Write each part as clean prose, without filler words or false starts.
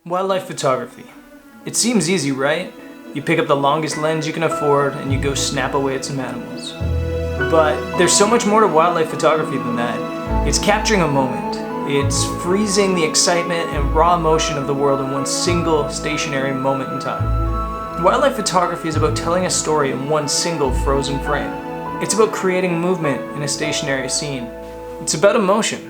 Wildlife photography. It seems easy, right? You pick up the longest lens you can afford and you go snap away at some animals. But there's so much more to wildlife photography than that. It's capturing a moment. It's freezing the excitement and raw emotion of the world in one single stationary moment in time. Wildlife photography is about telling a story in one single frozen frame. It's about creating movement in a stationary scene. It's about emotion.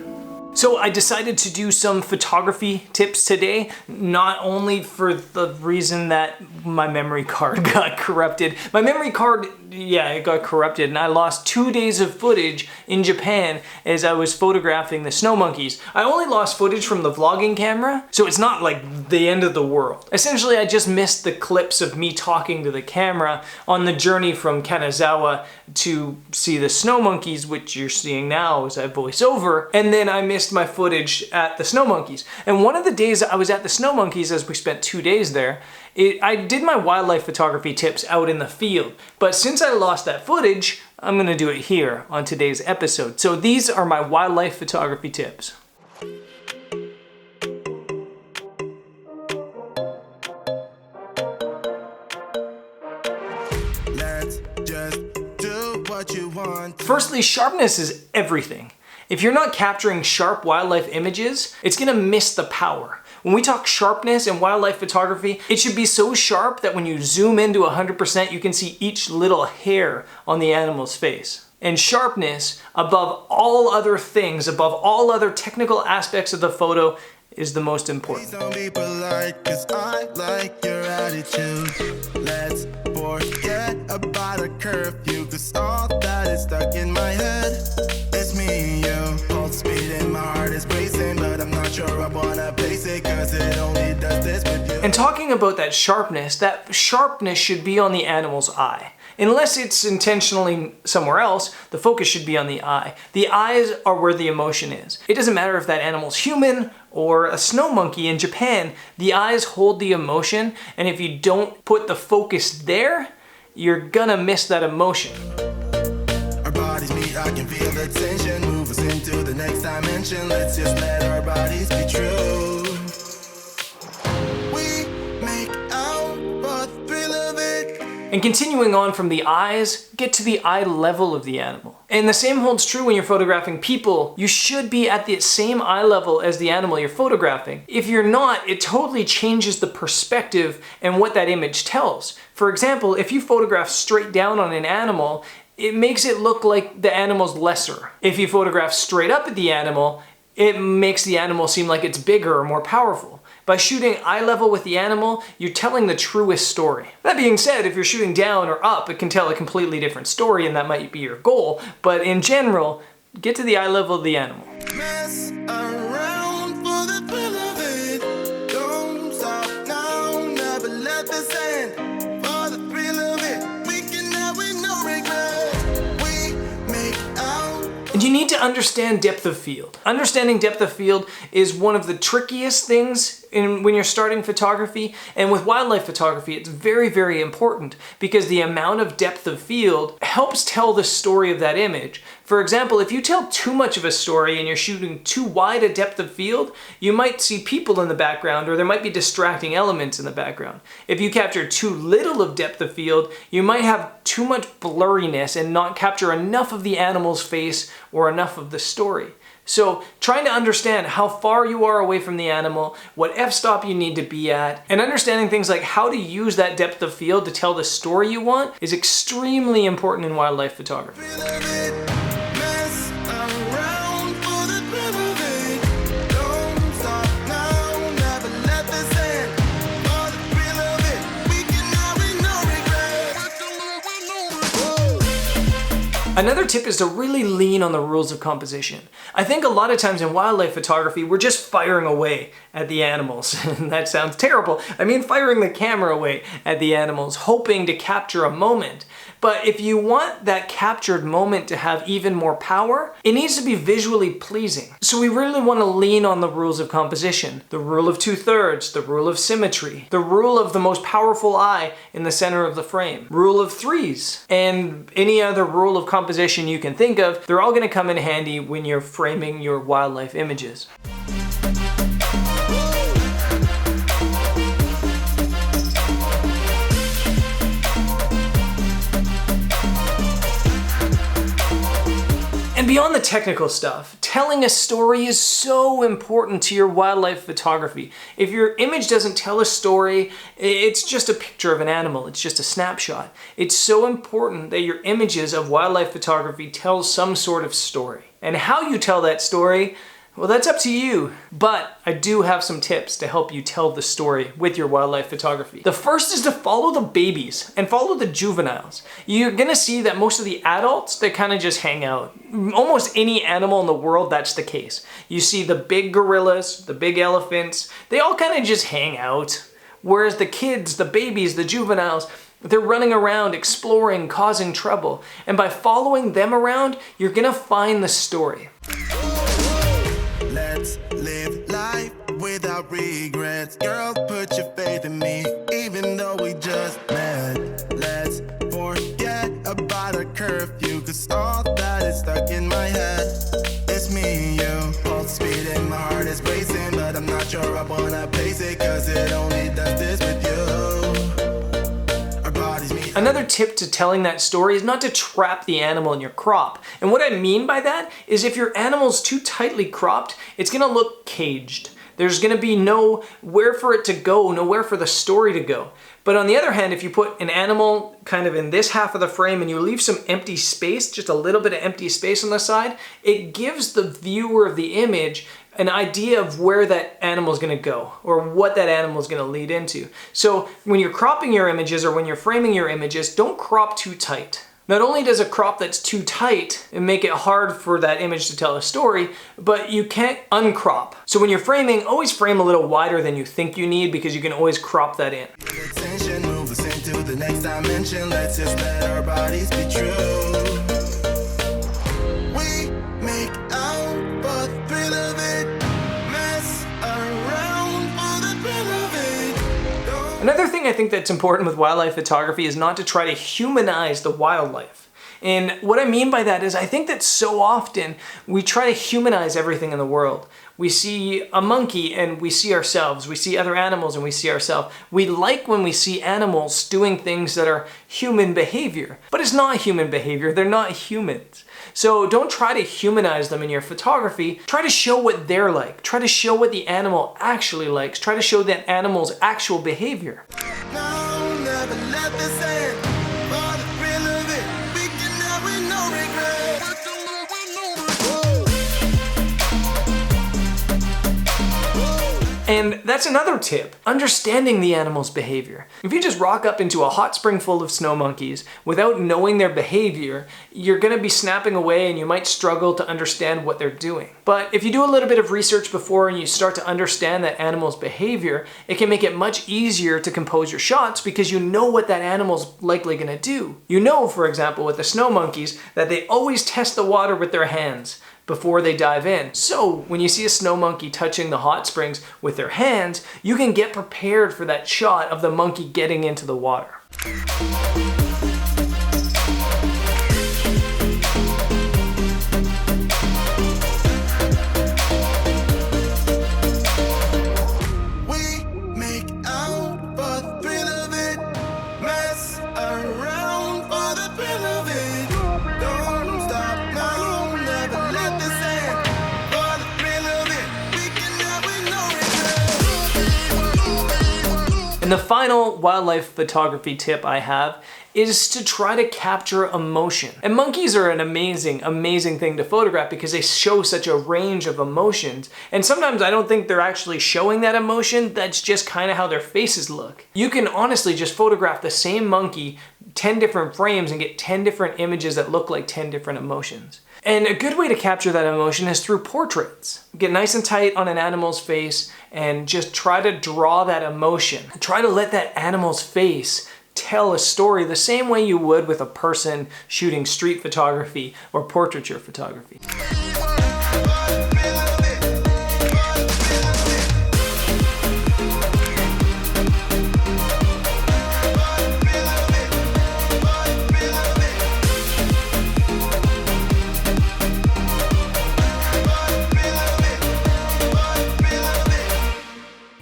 So I decided to do some photography tips today, not only for the reason that my memory card got corrupted. My memory card, it got corrupted and I lost 2 days of footage in Japan as I was photographing the snow monkeys. I only lost footage from the vlogging camera, so it's not like the end of the world. Essentially, I just missed the clips of me talking to the camera on the journey from Kanazawa to see the snow monkeys, which you're seeing now as I voice over, and then I missed my footage at the snow monkeys. And one of the days I was at the snow monkeys, as we spent 2 days there, I did my wildlife photography tips out in the field. But since I lost that footage, I'm gonna do it here on today's episode. So these are my wildlife photography tips. Let's just do what you want. Firstly, sharpness is everything. If you're not capturing sharp wildlife images, it's gonna miss the power. When we talk sharpness in wildlife photography, it should be so sharp that when you zoom into 100%, you can see each little hair on the animal's face. And sharpness, above all other things, above all other technical aspects of the photo, is the most important. Please don't be polite, 'cause I like your attitude. Let's forget about a curfew, 'cause all that is stuck in my head. It's me and you, pulse speed and my heart is racing, but I'm not sure I wanna place it, 'cause it only does this with you. And talking about that sharpness should be on the animal's eye. Unless it's intentionally somewhere else, the focus should be on the eye. The eyes are where the emotion is. It doesn't matter if that animal's human or a snow monkey in Japan, the eyes hold the emotion, and if you don't put the focus there, you're gonna miss that emotion. Our bodies meet, I can feel the tension, move us into the next dimension. Let's just let our bodies be true. We make out for the thrill of it. And continuing on from the eyes, get to the eye level of the animal. And the same holds true when you're photographing people. You should be at the same eye level as the animal you're photographing. If you're not, it totally changes the perspective and what that image tells. For example, if you photograph straight down on an animal, it makes it look like the animal's lesser. If you photograph straight up at the animal, it makes the animal seem like it's bigger or more powerful. By shooting eye level with the animal, you're telling the truest story. That being said, if you're shooting down or up, it can tell a completely different story, and that might be your goal. But in general, get to the eye level of the animal. Mess around for the thrill of it. Don't stop now, never let this end. For the thrill of it, we can have with no regret. We make out. And you need to understand depth of field. Understanding depth of field is one of the trickiest things when you're starting photography, and with wildlife photography, it's very, very important because the amount of depth of field helps tell the story of that image. For example, if you tell too much of a story and you're shooting too wide a depth of field, you might see people in the background, or there might be distracting elements in the background. If you capture too little of depth of field, you might have too much blurriness and not capture enough of the animal's face or enough of the story. So trying to understand how far you are away from the animal, what f-stop you need to be at, and understanding things like how to use that depth of field to tell the story you want is extremely important in wildlife photography. Thrill of it. Mess around for the thrill of it. Don't stop now, never let this end. For the thrill of it, we can have with no regret. Another tip is to really lean on the rules of composition. I think a lot of times in wildlife photography, we're just firing away at the animals. And that sounds terrible. I mean firing the camera away at the animals, hoping to capture a moment. But if you want that captured moment to have even more power, it needs to be visually pleasing. So we really want to lean on the rules of composition. The rule of 2/3, the rule of symmetry, the rule of the most powerful eye in the center of the frame, rule of threes, and any other rule of composition you can think of. They're all going to come in handy when you're framing your wildlife images. beyond the technical stuff, telling a story is so important to your wildlife photography. If your image doesn't tell a story, it's just a picture of an animal, it's just a snapshot. It's so important that your images of wildlife photography tell some sort of story. And how you tell that story, well, that's up to you, but I do have some tips to help you tell the story with your wildlife photography. The first is to follow the babies and follow the juveniles. You're gonna see that most of the adults, they kind of just hang out. Almost any animal in the world, that's the case. You see the big gorillas, the big elephants, they all kind of just hang out. Whereas the kids, the babies, the juveniles, they're running around, exploring, causing trouble. And by following them around, you're gonna find the story. Let's live life without regrets. Girl, put your faith in me, even though we just met. Let's forget about a curfew, cause all that is stuck in my head. It's me and you, pulse speed and my heart is racing, but I'm not sure I wanna pace it, cause it only does this with you. Our bodies meet. Another tip to telling that story is not to trap the animal in your crop. And what I mean by that is if your animal's too tightly cropped, it's gonna look caged. There's gonna be nowhere for it to go, nowhere for the story to go. But on the other hand, if you put an animal kind of in this half of the frame and you leave some empty space, just a little bit of empty space on the side, it gives the viewer of the image an idea of where that animal is going to go or what that animal is going to lead into. So when you're cropping your images or when you're framing your images, don't crop too tight. Not only does a crop that's too tight make it hard for that image to tell a story, but you can't uncrop. So when you're framing, always frame a little wider than you think you need because you can always crop that in. Attention, move us into the next dimension. Let's just let our bodies be true. We make out for the thrill of it. Mess around for the thrill of it. Don't Another thing I think that's important with wildlife photography is not to try to humanize the wildlife. And what I mean by that is I think that so often we try to humanize everything in the world. We see a monkey and we see ourselves. We see other animals and we see ourselves. We like when we see animals doing things that are human behavior, but it's not human behavior. They're not humans. So don't try to humanize them in your photography. Try to show what they're like. Try to show what the animal actually likes. Try to show that animal's actual behavior. No, never let this end. For the thrill of it, we can have with no regret. And that's another tip, understanding the animal's behavior. If you just rock up into a hot spring full of snow monkeys without knowing their behavior, you're gonna be snapping away and you might struggle to understand what they're doing. But if you do a little bit of research before and you start to understand that animal's behavior, it can make it much easier to compose your shots because you know what that animal's likely gonna do. You know, for example, with the snow monkeys, that they always test the water with their hands before they dive in. So when you see a snow monkey touching the hot springs with their hands, you can get prepared for that shot of the monkey getting into the water. We make out for the thrill of it. Mess around for the thrill of it. Don't stop now, never let this end. For the thrill of it, we can have with no regret. And the final wildlife photography tip I have is to try to capture emotion. And monkeys are an amazing, amazing thing to photograph because they show such a range of emotions. And sometimes I don't think they're actually showing that emotion, that's just kind of how their faces look. You can honestly just photograph the same monkey 10 different frames and get 10 different images that look like 10 different emotions. And a good way to capture that emotion is through portraits. Get nice and tight on an animal's face and just try to draw that emotion. Try to let that animal's face tell a story the same way you would with a person shooting street photography or portraiture photography.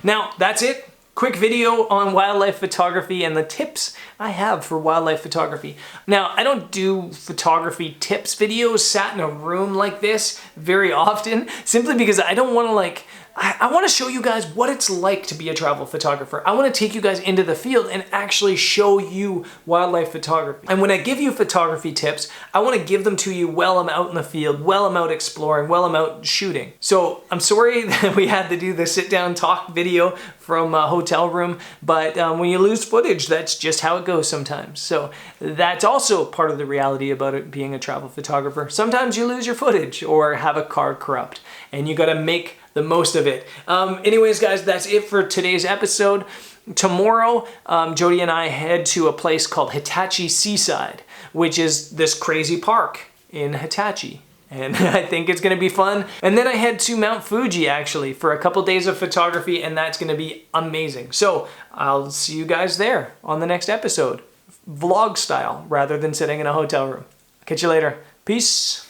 Now, that's it. quick video on wildlife photography and the tips I have for wildlife photography. Now, I don't do photography tips videos sat in a room like this very often, simply because I don't want to I want to show you guys what it's like to be a travel photographer. I want to take you guys into the field and actually show you wildlife photography. And when I give you photography tips, I want to give them to you while I'm out in the field, while I'm out exploring, while I'm out shooting. So I'm sorry that we had to do the sit down talk video from a hotel room, but when you lose footage, that's just how it goes sometimes. So that's also part of the reality about it being a travel photographer. Sometimes you lose your footage or have a card corrupt, and you got to make the most of it. Anyways, guys, that's it for today's episode. Tomorrow, Jody and I head to a place called Hitachi Seaside, which is this crazy park in Hitachi. And I think it's going to be fun. And then I head to Mount Fuji, actually, for a couple days of photography, and that's going to be amazing. So I'll see you guys there on the next episode. Vlog style, rather than sitting in a hotel room. Catch you later. Peace.